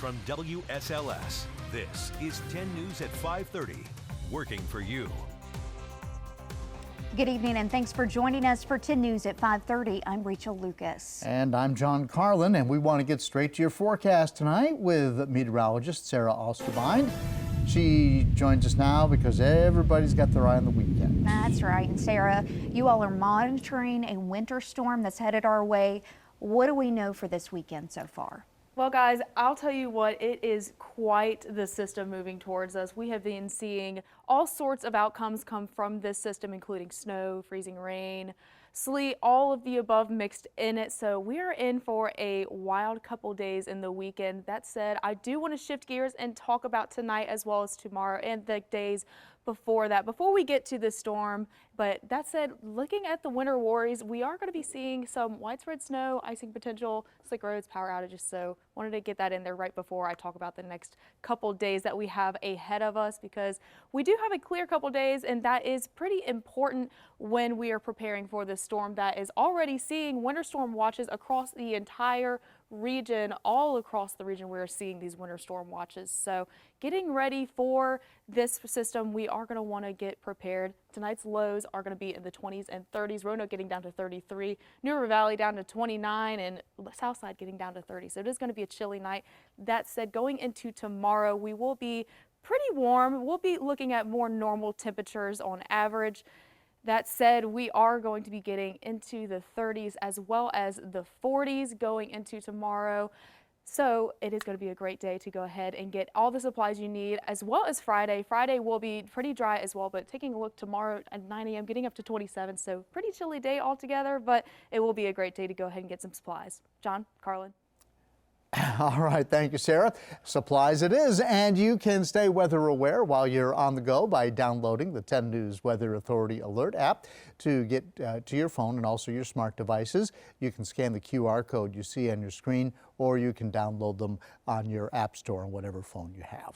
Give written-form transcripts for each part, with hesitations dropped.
from WSLS, this is 10 News at 5:30, working for you. Good evening and thanks for joining us for 10 News at 5:30. I'm Rachel Lucas. And I'm John Carlin, and we want to get straight to your forecast tonight with meteorologist Sarah Osterbind. She joins us now because everybody's got their eye on the weekend. That's right. And Sarah, you all are monitoring a winter storm that's headed our way. What do we know for this weekend so far? Well, guys, I'll tell you what, it is quite the system moving towards us. We have been seeing all sorts of outcomes come from this system, including snow, freezing rain, sleet, all of the above mixed in it. So we are in for a wild couple days in the weekend. That said, I do want to shift gears and talk about tonight as well as tomorrow and the days before that, before we get to the storm. But that said, looking at the winter worries, we are going to be seeing some widespread snow, icing potential, slick roads, power outages. So wanted to get that in there right before I talk about the next couple days that we have ahead of us, because we do have a clear couple days, and that is pretty important when we are preparing for this storm that is already seeing winter storm watches across the entire region. All across the region, we're seeing these winter storm watches. So getting ready for this system, we are going to want to get prepared. Tonight's lows are going to be in the 20s and 30s. Roanoke getting down to 33, New River Valley down to 29, and Southside getting down to 30. So it is going to be a chilly night. That said, going into tomorrow, we will be pretty warm. We'll be looking at more normal temperatures on average. That said, we are going to be getting into the 30s as well as the 40s going into tomorrow. So it is going to be a great day to go ahead and get all the supplies you need, as well as Friday. Friday will be pretty dry as well, but taking a look tomorrow at 9 a.m., getting up to 27. So pretty chilly day altogether, but it will be a great day to go ahead and get some supplies. John, Carlin. All right, thank you, Sarah. Supplies it is, and you can stay weather aware while you're on the go by downloading the 10 News Weather Authority Alert app to get to your phone and also your smart devices. You can scan the QR code you see on your screen, or you can download them on your app store on whatever phone you have.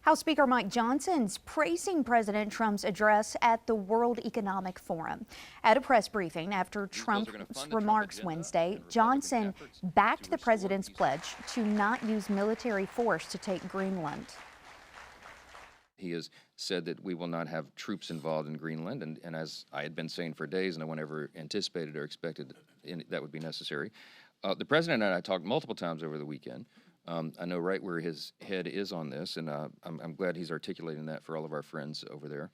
House Speaker Mike Johnson's praising President Trump's address at the World Economic Forum. At a press briefing after Trump's remarks Wednesday, Johnson backed the president's pledge to not use military force to take Greenland. He has said that we will not have troops involved in Greenland, and as I had been saying for days, no one ever anticipated or expected that would be necessary. The president and I talked multiple times over the weekend. I know right where his head is on this, and I'm glad he's articulating that for all of our friends over there.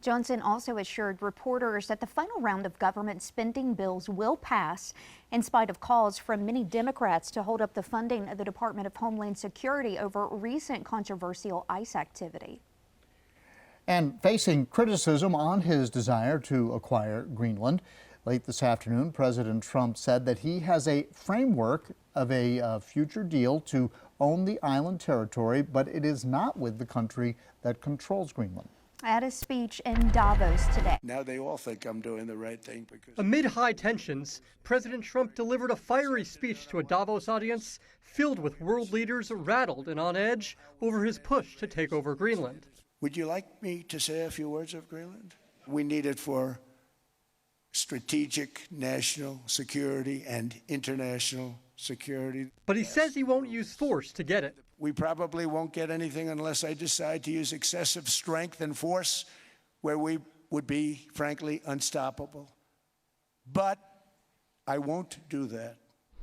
Johnson also assured reporters that the final round of government spending bills will pass in spite of calls from many Democrats to hold up the funding of the Department of Homeland Security over recent controversial ICE activity. And facing criticism on his desire to acquire Greenland, late this afternoon, President Trump said that he has a framework of a future deal to own the island territory, but it is not with the country that controls Greenland. At a speech in Davos today. Now they all think I'm doing the right thing because... Amid high tensions, President Trump delivered a fiery speech to a Davos audience filled with world leaders rattled and on edge over his push to take over Greenland. Would you like me to say a few words of Greenland? We need it for strategic national security and international security. But he says he won't use force to get it. We probably won't get anything unless I decide to use excessive strength and force where we would be, frankly, unstoppable. But I won't do that.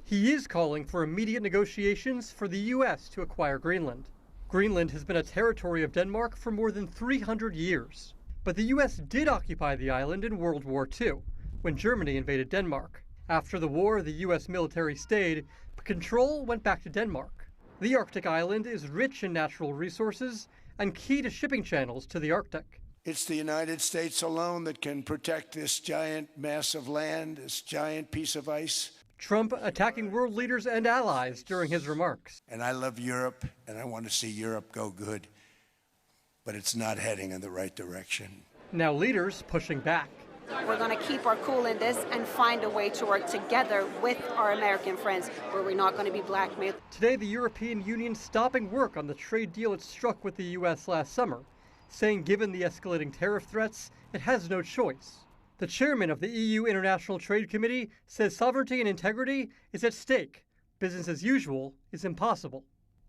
He is calling for immediate negotiations for the U.S. to acquire Greenland. Greenland has been a territory of Denmark for more than 300 years. But the U.S. did occupy the island in World War II, when Germany invaded Denmark. After the war, the U.S. military stayed, but control went back to Denmark. The Arctic island is rich in natural resources and key to shipping channels to the Arctic. It's the United States alone that can protect this giant mass of land, this giant piece of ice. Trump attacking world leaders and allies during his remarks. And I love Europe, and I want to see Europe go good, but it's not heading in the right direction. Now leaders pushing back. We're going to keep our cool in this and find a way to work together with our American friends where we're not going to be blackmailed. Today, the European Union stopping work on the trade deal it struck with the U.S. last summer, saying given the escalating tariff threats, it has no choice. The chairman of the EU International Trade Committee says sovereignty and integrity is at stake, business as usual is impossible.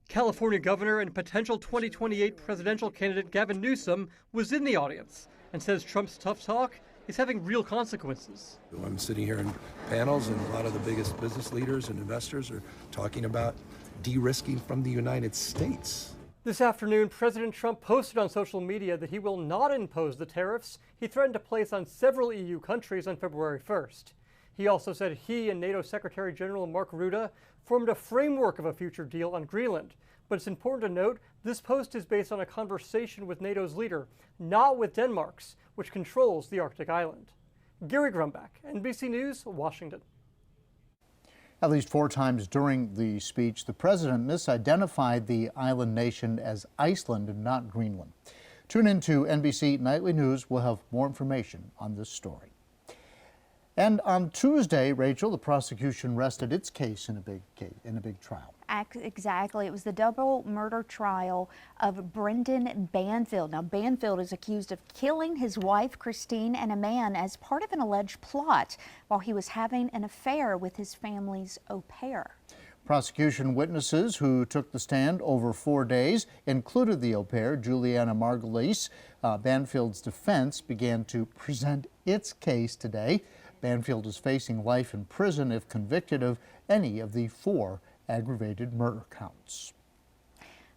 California governor and potential 2028 presidential candidate Gavin Newsom was in the audience and says Trump's tough talk is having real consequences. I'm sitting here in panels, and a lot of the biggest business leaders and investors are talking about de-risking from the United States. This afternoon, President Trump posted on social media that he will not impose the tariffs he threatened to place on several EU countries on February 1st. He also said he and NATO Secretary General Mark Rutte formed a framework of a future deal on Greenland. But it's important to note this post is based on a conversation with NATO's leader, not with Denmark's, which controls the Arctic island. Gary Grumbach, NBC News, Washington. At least 4 times during the speech, the president misidentified the island nation as Iceland and not Greenland. Tune into NBC Nightly News. We'll have more information on this story. And on Tuesday, Rachel, the prosecution rested its case in a big trial. Exactly. It was the double murder trial of Brendan Banfield. Now, Banfield is accused of killing his wife, Christine, and a man as part of an alleged plot while he was having an affair with his family's au pair. Prosecution witnesses who took the stand over 4 days included the au pair, Juliana Margulies. Banfield's defense began to present its case today. Banfield is facing life in prison if convicted of any of the 4 aggravated murder counts.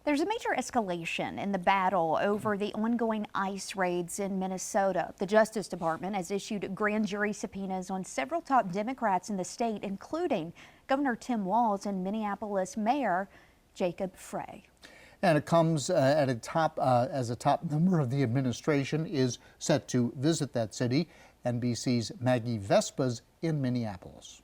There's a major escalation in the battle over the ongoing ICE raids in Minnesota. The Justice Department has issued grand jury subpoenas on several top Democrats in the state, including Governor Tim Walz and Minneapolis Mayor Jacob Frey. And it comes at a top as a top member of the administration is set to visit that city. NBC's Maggie Vespa's in Minneapolis.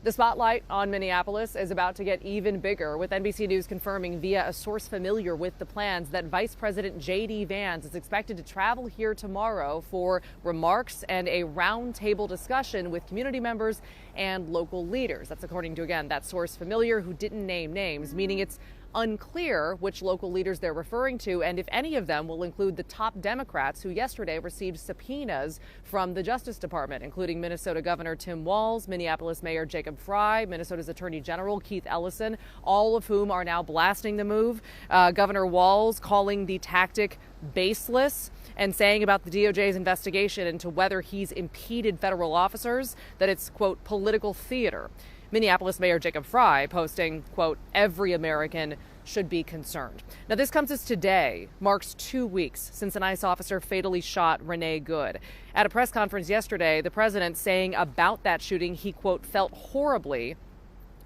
The spotlight on Minneapolis is about to get even bigger, with NBC News confirming via a source familiar with the plans that Vice President J.D. Vance is expected to travel here tomorrow for remarks and a roundtable discussion with community members and local leaders. That's according to, again, that source familiar who didn't name names, meaning it's unclear which local leaders they're referring to and if any of them will include the top Democrats who yesterday received subpoenas from the Justice Department, including Minnesota Governor Tim Walz, Minneapolis Mayor Jacob Frey, Minnesota's Attorney General Keith Ellison, all of whom are now blasting the move. Governor Walz calling the tactic baseless and saying about the DOJ's investigation into whether he's impeded federal officers that it's, quote, political theater. Minneapolis Mayor Jacob Frey posting, quote, every American should be concerned. Now, this comes as today marks 2 weeks since an ICE officer fatally shot Renee Good. At a press conference yesterday, the president saying about that shooting, he, quote, felt horribly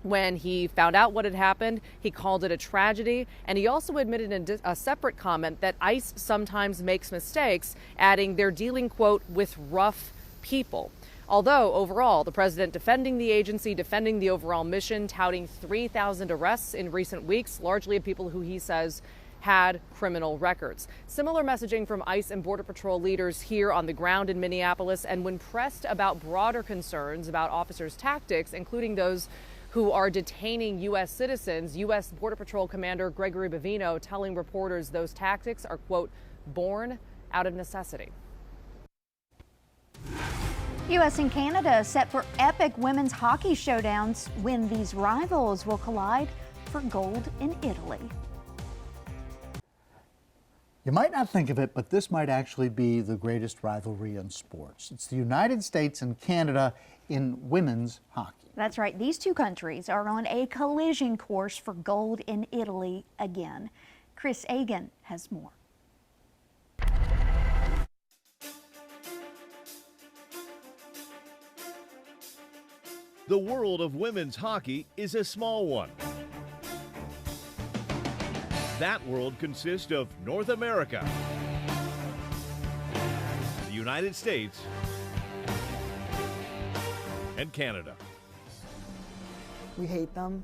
when he found out what had happened. He called it a tragedy, and he also admitted in a separate comment that ICE sometimes makes mistakes, adding they're dealing, quote, with rough people. Although, overall, the president defending the agency, defending the overall mission, touting 3,000 arrests in recent weeks, largely of people who he says had criminal records. Similar messaging from ICE and Border Patrol leaders here on the ground in Minneapolis, and when pressed about broader concerns about officers' tactics, including those who are detaining U.S. citizens, U.S. Border Patrol Commander Gregory Bavino telling reporters those tactics are, quote, born out of necessity. U.S. and Canada set for epic women's hockey showdowns when these rivals will collide for gold in Italy. You might not think of it, but this might actually be the greatest rivalry in sports. It's the United States and Canada in women's hockey. That's right. These two countries are on a collision course for gold in Italy again. Chris Agan has more. The world of women's hockey is a small one. That world consists of North America, the United States, and Canada. We hate them.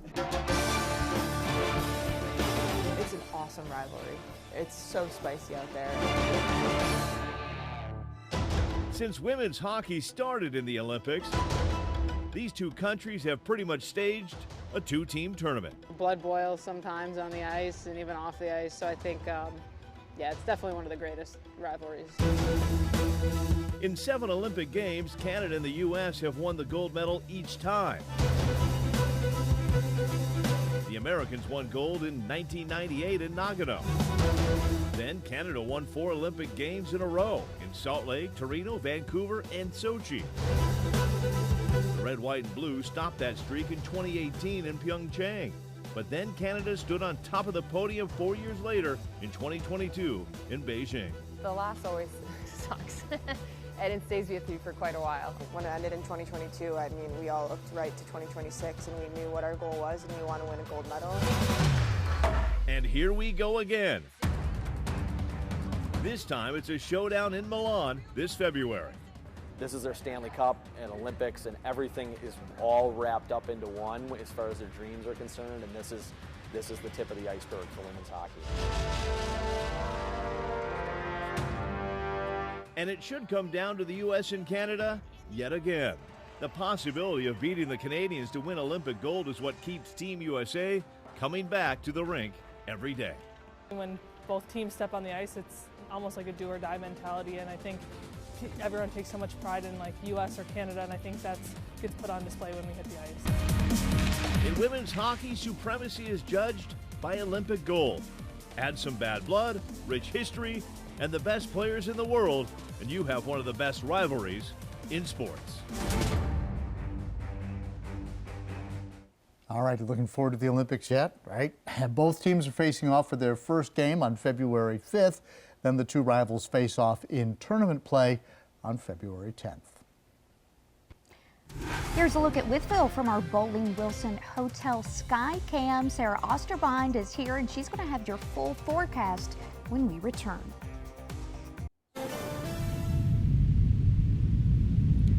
It's an awesome rivalry. It's so spicy out there. Since women's hockey started in the Olympics, these two countries have pretty much staged a two-team tournament. Blood boils sometimes on the ice and even off the ice, so I think, yeah, it's definitely one of the greatest rivalries. In 7 Olympic Games, Canada and the U.S. have won the gold medal each time. The Americans won gold in 1998 in Nagano. Then Canada won 4 Olympic Games in a row in Salt Lake, Torino, Vancouver, and Sochi. The red, white, and blue stopped that streak in 2018 in Pyeongchang. But then Canada stood on top of the podium 4 years later in 2022 in Beijing. The loss always sucks. And it stays with you for quite a while. When it ended in 2022, I mean, we all looked right to 2026 and we knew what our goal was and we want to win a gold medal. And here we go again. This time it's a showdown in Milan this February. This is their Stanley Cup and Olympics, and everything is all wrapped up into one as far as their dreams are concerned, and this is the tip of the iceberg for women's hockey. And it should come down to the U.S. and Canada yet again. The possibility of beating the Canadians to win Olympic gold is what keeps Team USA coming back to the rink every day. When both teams step on the ice, it's almost like a do or die mentality, and I think everyone takes so much pride in like U.S. or Canada, and I think that gets put on display when we hit the ice. In women's hockey, supremacy is judged by Olympic gold. Add some bad blood, rich history, and the best players in the world, and you have one of the best rivalries in sports. All right, looking forward to the Olympics yet, right? Both teams are facing off for their first game on February 5th. Then the two rivals face off in tournament play on February 10th. Here's a look at Wytheville from our Bowling Wilson Hotel Skycam. Sarah Osterbind is here, and she's going to have your full forecast when we return.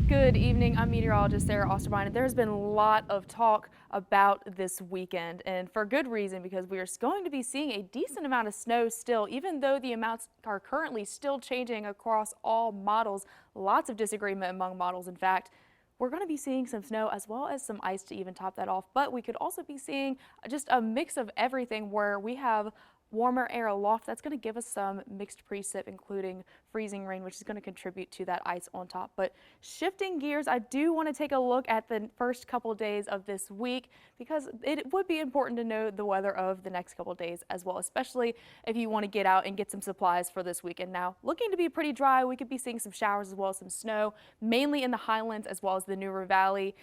Good evening, I'm meteorologist Sarah Osterbein, and there's been a lot of talk about this weekend, and for good reason, because we are going to be seeing a decent amount of snow still, even though the amounts are currently still changing across all models. Lots of disagreement among models, in fact. We're going to be seeing some snow as well as some ice to even top that off, but we could also be seeing just a mix of everything where we have warmer air aloft. That's going to give us some mixed precip, including freezing rain, which is going to contribute to that ice on top. But shifting gears, I do want to take a look at the first couple days of this week, because it would be important to know the weather of the next couple days as well, especially if you want to get out and get some supplies for this weekend. Now, looking to be pretty dry. We could be seeing some showers as well as some snow, mainly in the highlands as well as the New River Valley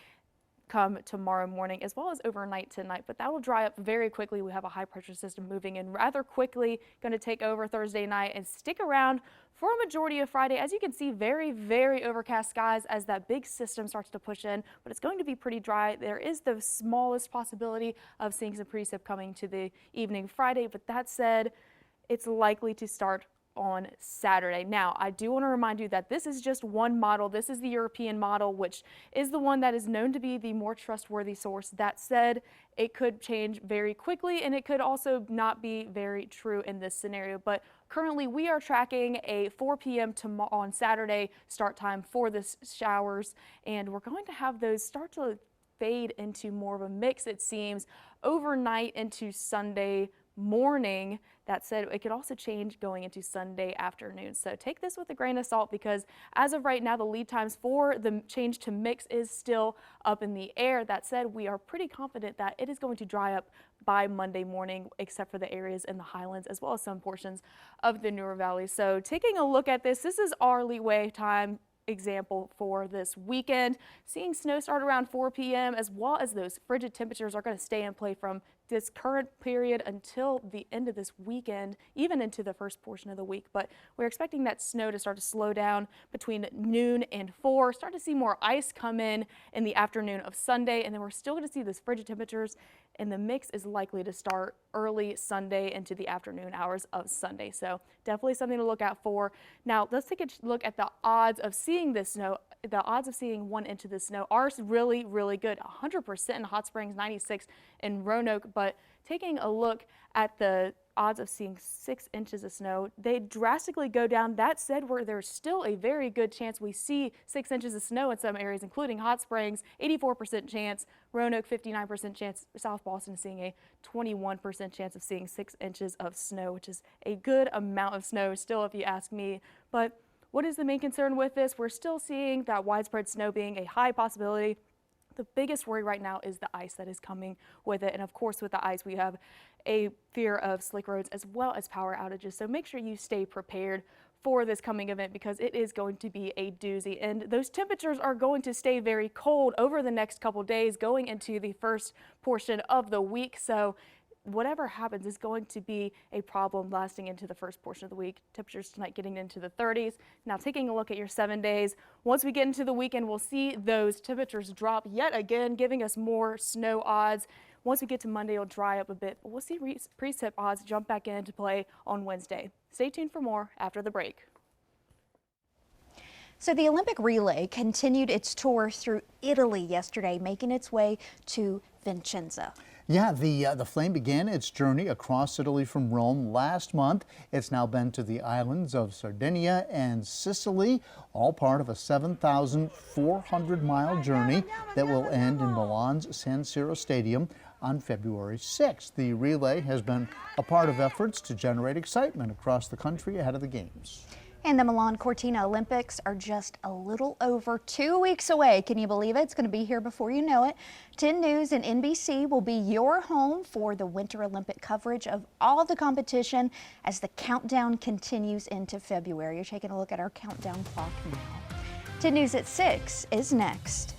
come tomorrow morning, as well as overnight tonight, but that will dry up very quickly. We have a high pressure system moving in rather quickly, going to take over Thursday night and stick around for a majority of Friday. As you can see, very, very overcast skies as that big system starts to push in, but it's going to be pretty dry. There is the smallest possibility of seeing some precip coming to the evening Friday, but that said, it's likely to start on Saturday. Now, I do want to remind you that this is just one model. This is the European model, which is the one that is known to be the more trustworthy source. That said, it could change very quickly, and it could also not be very true in this scenario. But currently, we are tracking a 4 p.m. on Saturday start time for the showers, and we're going to have those start to fade into more of a mix, it seems, overnight into Sunday morning. That said, it could also change going into Sunday afternoon. So take this with a grain of salt, because as of right now, the lead times for the change to mix is still up in the air. That said, we are pretty confident that it is going to dry up by Monday morning, except for the areas in the highlands as well as some portions of the New River Valley. So taking a look at this is our leeway time example for this weekend. Seeing snow start around 4 p.m. as well as those frigid temperatures are going to stay in play from this current period until the end of this weekend, even into the first portion of the week. But we're expecting that snow to start to slow down between noon and 4, start to see more ice come in the afternoon of Sunday, and then we're still going to see those frigid temperatures, and the mix is likely to start early Sunday into the afternoon hours of Sunday. So definitely something to look out for. Now let's take a look at the odds of seeing this snow. The odds of seeing 1 inch of the snow are really, really good. 100% in Hot Springs, 96 in Roanoke. But taking a look at the odds of seeing 6 inches of snow, they drastically go down. That said, where there's still a very good chance we see 6 inches of snow in some areas, including Hot Springs, 84% chance, Roanoke, 59% chance, South Boston seeing a 21% chance of seeing 6 inches of snow, which is a good amount of snow still, if you ask me. But What is the main concern with this? We're still seeing that widespread snow being a high possibility. The biggest worry right now is the ice that is coming with it. And of course, with the ice, we have a fear of slick roads as well as power outages. So make sure you stay prepared for this coming event because it is going to be a doozy. And those temperatures are going to stay very cold over the next couple days going into the first portion of the week. So whatever happens is going to be a problem lasting into the first portion of the week. Temperatures tonight getting into the 30s. Now taking a look at your 7 days. Once we get into the weekend, we'll see those temperatures drop yet again, giving us more snow odds. Once we get to Monday, it'll dry up a bit, but we'll see precip odds jump back into play on Wednesday. Stay tuned for more after the break. So the Olympic relay continued its tour through Italy yesterday, making its way to Vicenza. Yeah, the flame began its journey across Italy from Rome last month. It's now been to the islands of Sardinia and Sicily, all part of a 7,400-mile journey that will end in Milan's San Siro Stadium on February 6th. The relay has been a part of efforts to generate excitement across the country ahead of the Games. And the Milan Cortina Olympics are just a little over 2 weeks away. Can you believe it? It's going to be here before you know it. 10 News and NBC will be your home for the Winter Olympic coverage of all the competition as the countdown continues into February. You're taking a look at our countdown clock now. 10 News at 6 is next.